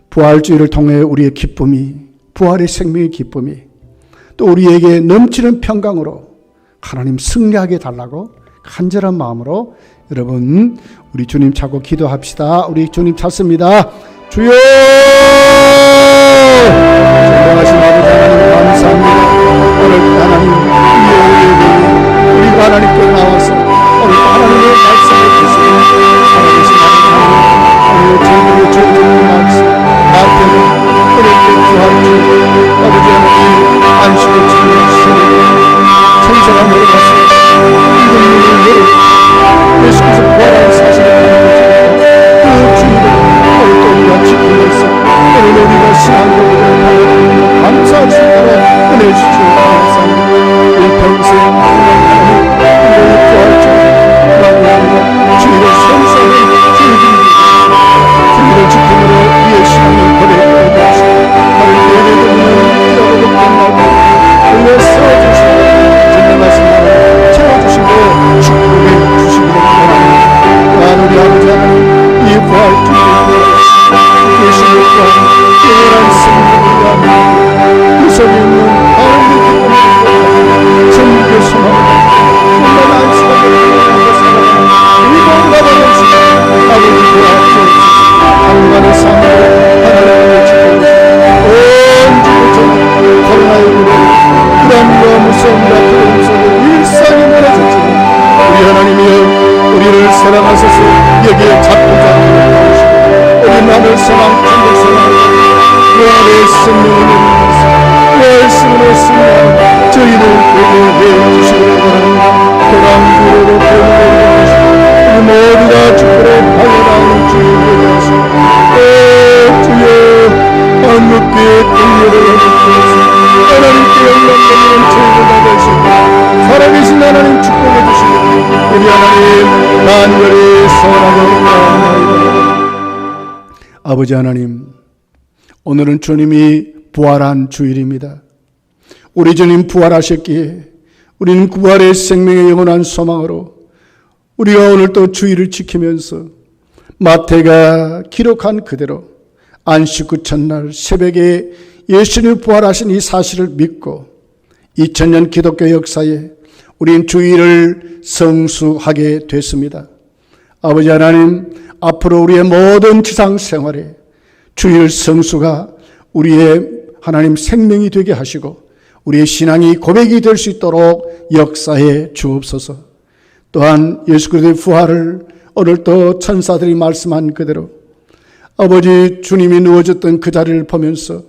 부활주의를 통해 우리의 기쁨이, 부활의 생명의 기쁨이 또 우리에게 넘치는 평강으로 하나님 승리하게 달라고 간절한 마음으로 여러분 우리 주님 찾고 기도합시다. 우리 주님 찾습니다. 주여! 존경하신 아버지 하나님 감사합니다. 오늘 하나님 우리가 하나님께 나와서 오늘 하나님의 말씀을 듣습니다. 살아계신 하나님, 우리의 죄를 주는 말씀 나한테는 우리에게 구하주 아버지 하나님 안식을 주시는 천사가 내려가서 이런 일을 내려 예수께서 부활한 사실을 알고 그 주의를 오늘도 우리가 지키면서 오늘 우리가 신앙적으로 감사할 수 있도록 은혜 주시옵소서. 주님이여 우리를 사랑하소서. 여기에 잡힌 자들을 도우시고 우리 남을 사랑 천국 사랑 부활의 생명을 내리면서 말씀으로 승리하는 저희를 되게 해주시기를 바랍니다. 도랑주로 보내주시고 우리 모두 다 주님의 발견하는 주의 되어서 주여 한국교회 동료를 해주시옵소서. 하나님께 영광받는 저희를 받으시고 살아계신 하나님 축복해 주시고 우리 하나님 만물이 선하옵나이다. 아버지 하나님, 오늘은 주님이 부활한 주일입니다. 우리 주님 부활하셨기에 우리는 부활의 생명의 영원한 소망으로 우리가 오늘 또 주일을 지키면서 마태가 기록한 그대로 안식 후 첫날 새벽에 예수님이 부활하신 이 사실을 믿고 2000년 기독교 역사에 우린 주일을 성수하게 됐습니다. 아버지 하나님, 앞으로 우리의 모든 지상 생활에 주일 성수가 우리의 하나님 생명이 되게 하시고 우리의 신앙이 고백이 될 수 있도록 역사해 주옵소서. 또한 예수 그리스도의 부활을 오늘 또 천사들이 말씀한 그대로 아버지 주님이 누워졌던 그 자리를 보면서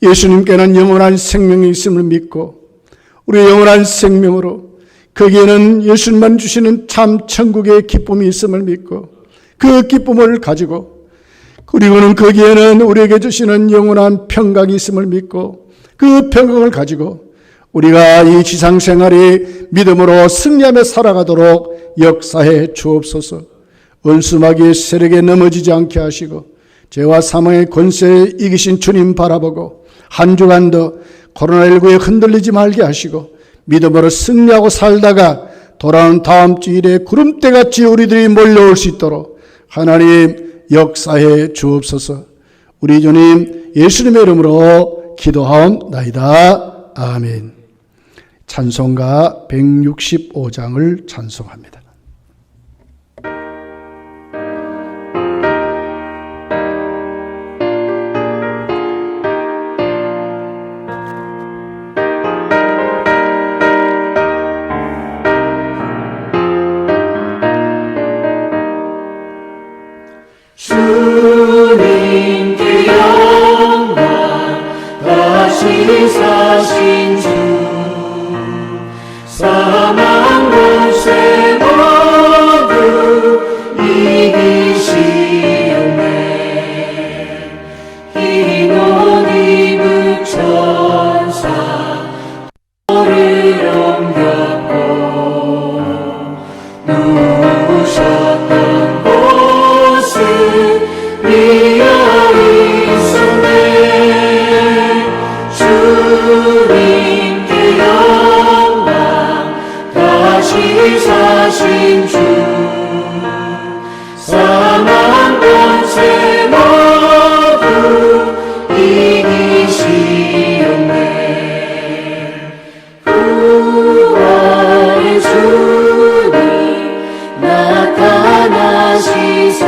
예수님께는 영원한 생명이 있음을 믿고 우리의 영원한 생명으로 거기에는 예수님만 주시는 참 천국의 기쁨이 있음을 믿고 그 기쁨을 가지고 그리고는 거기에는 우리에게 주시는 영원한 평강이 있음을 믿고 그 평강을 가지고 우리가 이 지상생활이 믿음으로 승리하며 살아가도록 역사해 주옵소서. 원수마귀의 세력에 넘어지지 않게 하시고 죄와 사망의 권세에 이기신 주님 바라보고 한 주간도 코로나19에 흔들리지 말게 하시고 믿음으로 승리하고 살다가 돌아오는 다음 주일에 구름대같이 우리들이 몰려올 수 있도록 하나님 역사해 주옵소서. 우리 주님 예수님의 이름으로 기도하옵나이다. 아멘. 찬송가 165장을 찬송합니다. 주님께 영광 다시 사신 주 사망 권세 모두 이기시었네. 흰 옷 입은 천사 돌을 옮겼고 누우셨던 곳은 비어 있었네. 주님께 영광 다시 사신 주 사망 권세 모두 이기시었네. 부활의 주님 나타나시사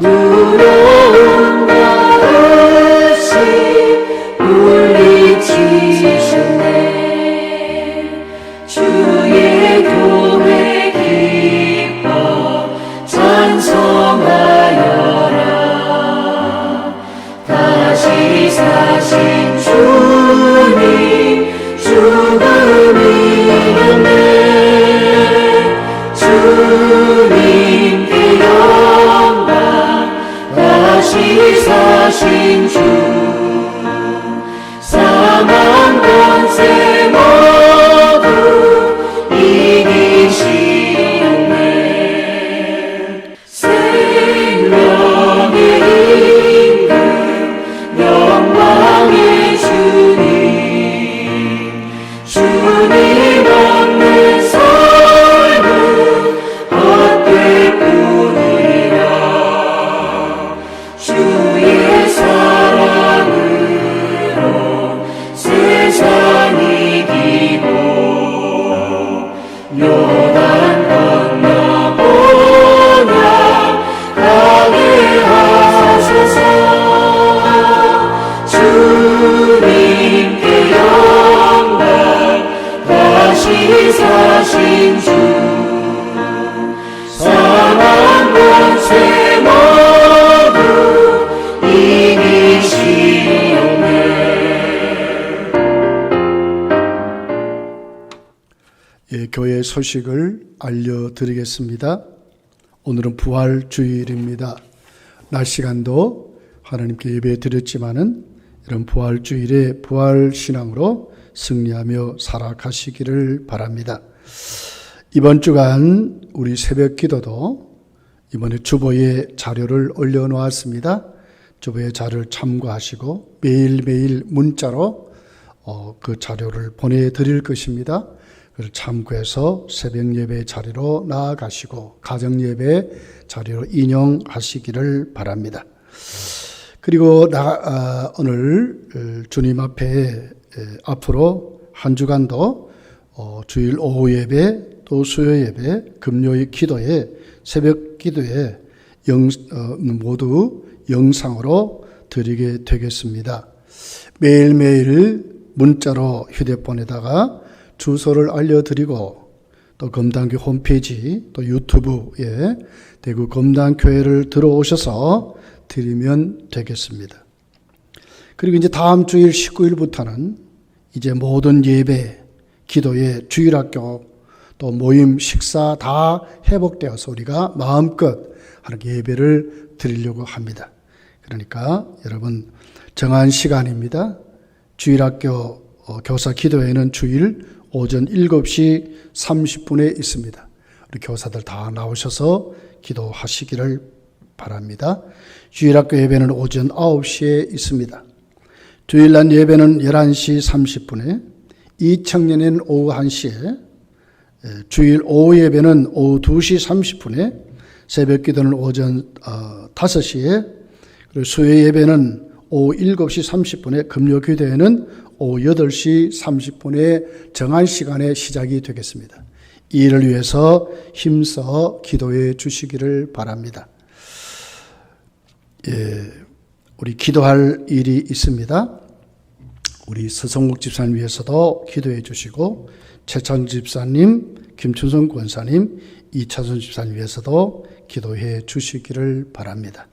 두려움과 없이 물리치셨네. 주의 교회 기뻐 찬송하여라. 다시 사신 주님 죽음 이겼네. 주님께 영광 다시 사신 주 사망 권세 모두 이기시었네. 생명의 임금 영광의 주님 주님 다시 사신 주 사망 권세 모두 이기시옵네. 예, 교회 소식을 알려드리겠습니다. 오늘은 부활주일입니다. 낮 시간도 하나님께 예배 드렸지만은 이런 부활주일에 부활신앙으로 승리하며 살아가시기를 바랍니다. 이번 주간 우리 새벽 기도도 이번에 주보에 자료를 올려놓았습니다. 주보의 자료를 참고하시고 매일매일 문자로 그 자료를 보내드릴 것입니다. 그걸 참고해서 새벽 예배 자리로 나아가시고 가정 예배 자리로 인용하시기를 바랍니다. 그리고 오늘 주님 앞에 앞으로 한 주간도 주일 오후 예배 또 수요 예배 금요일 기도에 새벽 기도에 모두 영상으로 드리게 되겠습니다. 매일매일 문자로 휴대폰에다가 주소를 알려드리고 또 검단교 홈페이지 또 유튜브에 대구 검단교회를 들어오셔서 드리면 되겠습니다. 그리고 이제 다음 주일 19일부터는 이제 모든 예배, 기도회, 주일학교 또 모임, 식사 다 회복되어서 우리가 마음껏 하나님께 예배를 드리려고 합니다. 그러니까 여러분 정한 시간입니다. 주일학교 교사 기도회는 주일 오전 7시 30분에 있습니다. 우리 교사들 다 나오셔서 기도하시기를 바랍니다. 주일학교 예배는 오전 9시에 있습니다. 주일날 예배는 11시 30분에, 이청년회는 오후 1시에, 주일 오후 예배는 오후 2시 30분에, 새벽 기도는 오전 5시에, 그리고 수요 예배는 오후 7시 30분에, 금요 기도회는 오후 8시 30분에 정한 시간에 시작이 되겠습니다. 이 일을 위해서 힘써 기도해 주시기를 바랍니다. 예, 우리 기도할 일이 있습니다. 우리 서성목 집사님 위해서도 기도해 주시고, 최찬 집사님, 김춘성 권사님, 이차순 집사님 위해서도 기도해 주시기를 바랍니다.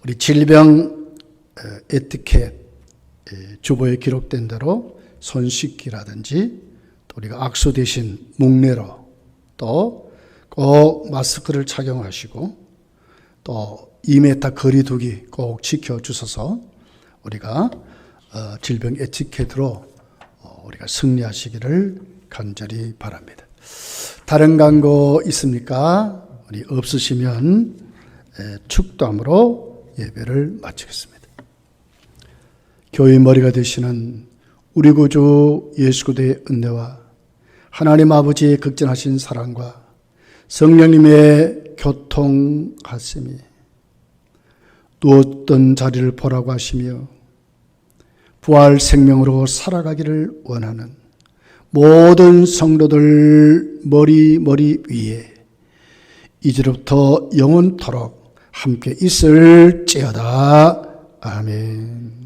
우리 질병 에티켓 주보에 기록된 대로 손 씻기라든지 또 우리가 악수 대신 묵내로 또 꼭 마스크를 착용하시고 또 2m 거리 두기 꼭 지켜주셔서 우리가 질병 에티켓으로 우리가 승리하시기를 간절히 바랍니다. 다른 광고 있습니까? 우리 없으시면 축도함으로 예배를 마치겠습니다. 교회의 머리가 되시는 우리 구주 예수 그리스도의 은혜와 하나님 아버지의 극진하신 사랑과 성령님의 교통하심이 누웠던 자리를 보라고 하시며 부활 생명으로 살아가기를 원하는 모든 성도들 머리 위에 이제부터 영원토록 함께 있을지어다. 아멘.